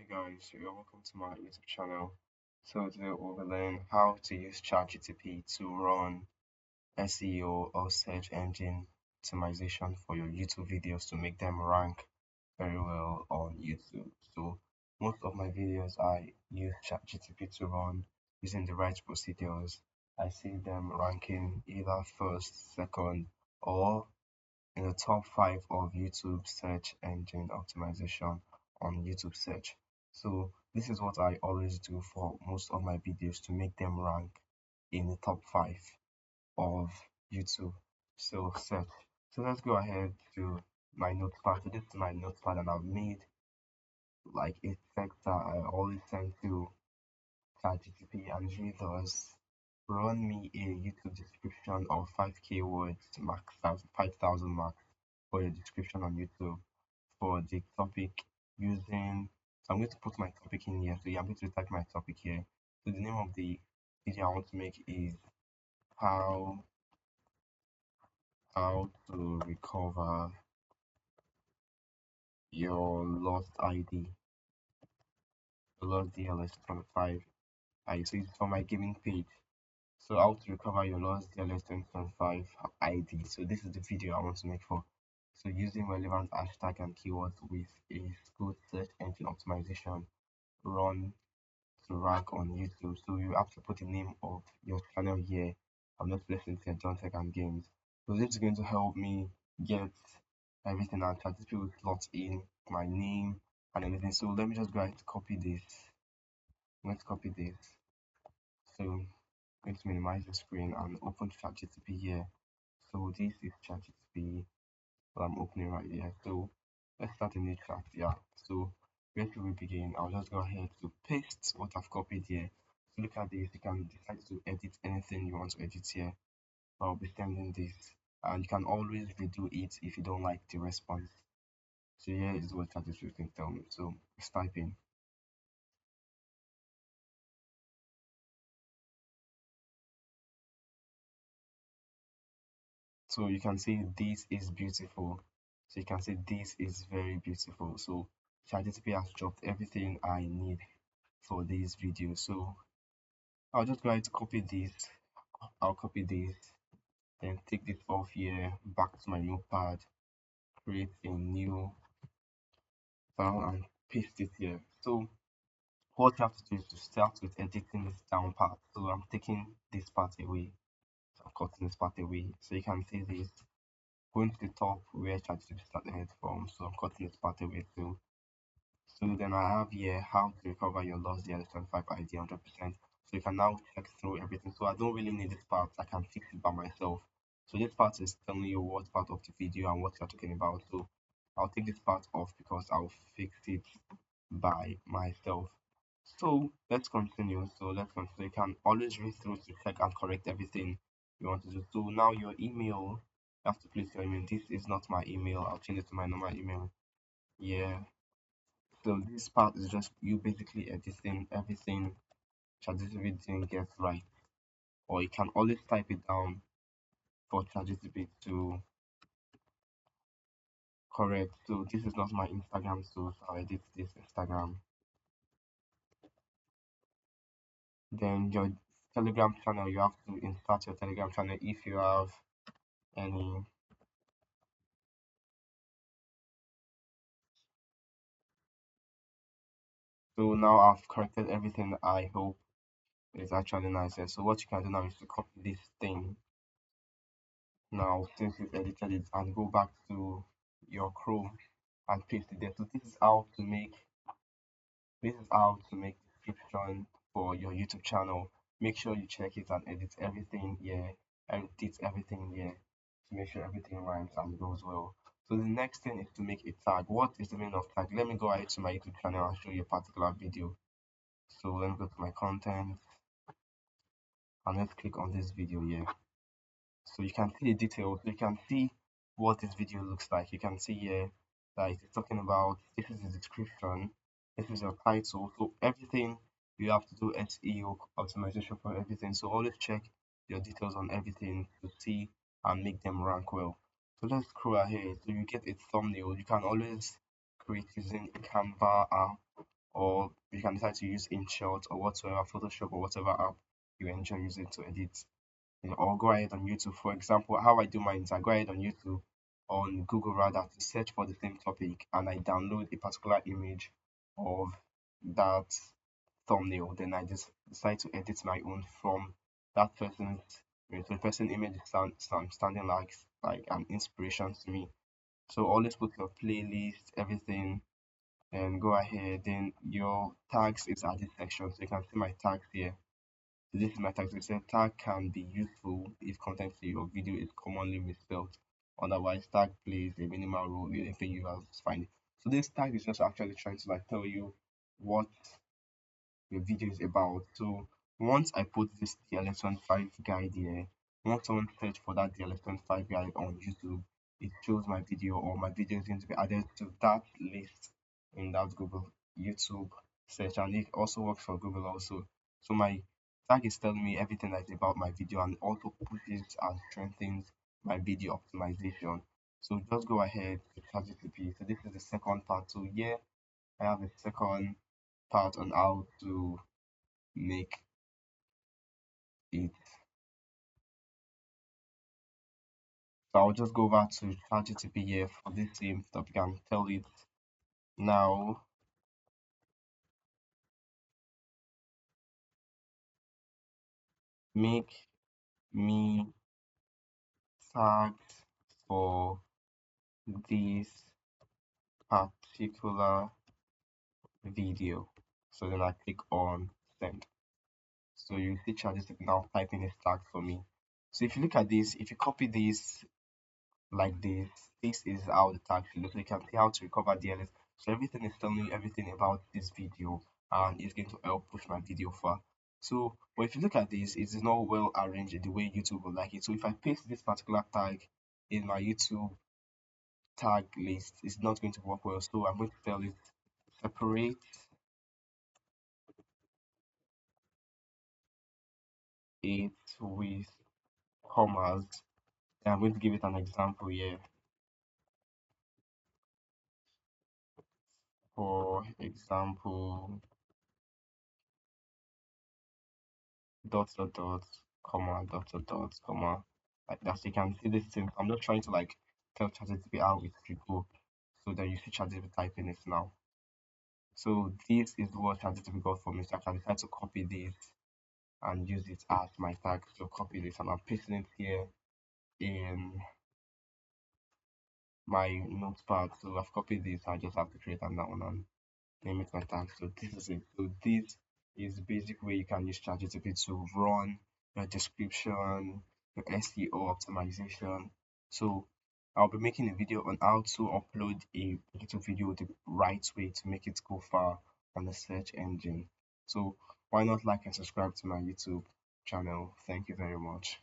Hi guys, you're welcome to my YouTube channel. So today we'll be learning how to use ChatGPT to run SEO or search engine optimization for your YouTube videos to make them rank very well on YouTube. So most of my videos I use ChatGPT to run using the right procedures. I see them ranking either first, second, or in the top 5 of YouTube search engine optimization on YouTube search. So this is what I always do for most of my videos to make them rank in the top 5 of YouTube so search. So let's go ahead to my notepad. So this is my notepad and I've made like a text that I always send to ChatGPT and it does run me a YouTube description of 5k words max 5,000 marks for your description on YouTube for the topic using. So I'm going to put my topic in here. So yeah, I'm going to type my topic here. So the name of the video I want to make is how to recover your lost ID, lost DLS 25 ID. So it's for my gaming page. So how to recover your lost DLS 2025 ID. So this is the video I want to make for. So using relevant hashtag and keywords with a good search engine optimization run to rank on YouTube. So you have to put the name of your channel here. I'm not listening to John Tech and Games. So this is going to help me get everything and ChatGPT will slot in my name and everything. So let me just go ahead to copy this. Let's copy this. So I'm going to minimize the screen and open ChatGPT here. So this is ChatGPT that I'm opening right here. So let's start a new chat. Yeah. So where should we begin? I'll just go ahead to paste what I've copied here. So look at this. You can decide to edit anything you want to edit here. I'll be sending this, and you can always redo it if you don't like the response. So here is what ChatGPT can tell me. So let's type in. So you can see this is beautiful. So you can see this is very beautiful. So ChatGPT has dropped everything I need for this video. So I'll just go ahead to copy this. I'll copy this, then take this off here, back to my notepad, create a new file and paste it here. So what you have to do is to start with editing this down part. So I'm taking this part away. So I'm cutting this part away. So you can see this going to the top where ChatGPT started from. So I'm cutting this part away too. So then I have here how to recover your lost DLS25 ID 100%. So you can now check through everything. So I don't really need this part. I can fix it by myself. So this part is telling you what part of the video and what you're talking about. So I'll take this part off because I'll fix it by myself. So let's continue. So let's continue. You can always read through to check and correct everything you want to do. So now your email, you have to place your email. This is not my email. I'll change it to my normal email. Yeah. So this part is just you basically editing everything ChatGPT didn't get right, or you can always type it down for ChatGPT to correct. So this is not my Instagram, so I'll edit this Instagram. Then your Telegram channel, you have to insert your Telegram channel if you have any. So now I've corrected everything. I hope it's actually nice. And so what you can do now is to copy this thing now since you've edited it and go back to your Chrome and paste it there. So this is how to make description for your YouTube channel. Make sure you check it and edit everything here. Edit everything here to make sure everything rhymes and goes well. So the next thing is to make a tag. What is the meaning of tag? Let me go ahead to my YouTube channel and show you a particular video. So let me go to my content and let's click on this video here. So you can see the details. You can see what this video looks like. You can see here that it's talking about, this is the description, this is your title. So everything you have to do SEO optimization for everything. So always check your details on everything to see and make them rank well. So let's scroll ahead. So you get a thumbnail. You can always create using Canva app or you can decide to use InShot or whatsoever, Photoshop or whatever app you enjoy using to edit. Or go ahead on YouTube. For example, how I do mine is I go ahead on YouTube, on Google rather, to search for the same topic, and I download a particular image of that thumbnail. Then I just decide to edit my own from that person's. So the person image is standing like an inspiration to me. So always put your playlist, everything, and go ahead. Then your tags is at this section, so you can see my tags here. So this is my tag. So it says tag can be useful if content in your video is commonly misspelled. Otherwise, tag plays a minimal role in anything you have to find. So this tag is just actually trying to like tell you what your video is about. So once I put this DLS-25 guide here, once someone search for that DLS-25 guide on YouTube, it shows my video, or my video is going to be added to that list in that Google YouTube search, and it also works for Google also. So my tag is telling me everything that's about my video, and also pushes and strengthens my video optimization. So just go ahead to ChatGPT. So this is the second part. So here I have a second part on how to make it. So I'll just go over to ChatGPT here for this same topic and tell it now make me tagged for this particular video. So then I click on send. So you see ChatGPT now typing its tag for me. So if you look at this, if you copy this like this, this is how the tag should look. You can see how to recover DLS. So everything is telling you everything about this video, and it's going to help push my video far. So but if you look at this, it is not well arranged in the way YouTube would like it. So if I paste this particular tag in my YouTube tag list, it's not going to work well. So I'm going to tell it separate it with commas. And I'm going to give it an example here. For example, dot, comma, dot, comma, like that. So you can see this thing. I'm not trying to like tell ChatGPT how it should go, so that you see ChatGPT typing it now. So this is what ChatGPT got for me. So I can decide to copy this and use it as my tag. So copy this and I'm pasting it here in my notepad. So I've copied this. I just have to create another one and name it my tag. So this is it. So this is the basic way you can use ChatGPT to run your description, your SEO optimization. So I'll be making a video on how to upload a YouTube video the right way to make it go far on the search engine. So why not like and subscribe to my YouTube channel? Thank you very much.